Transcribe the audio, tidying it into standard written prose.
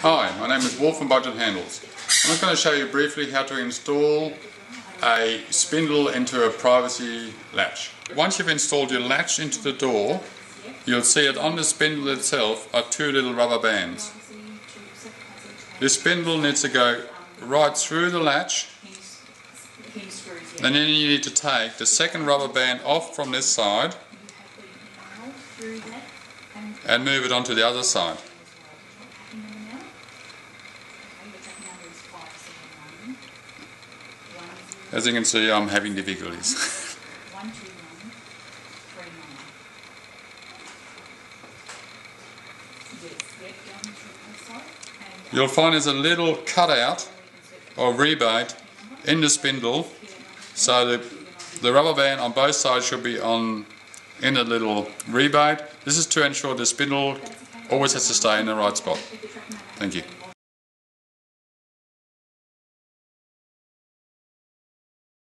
Hi, my name is Wolf from Budget Handles. I'm just going to show you briefly how to install a spindle into a privacy latch. Once you've installed your latch into the door, you'll see it on the spindle itself are two little rubber bands. This spindle needs to go right through the latch, and then you need to take the second rubber band off from this side and move it onto the other side. As you can see, I'm having difficulties. You'll find there's a little cutout or rebate in the spindle, so the rubber band on both sides should be in a little rebate. This is to ensure the spindle always has to stay in the right spot. Thank you.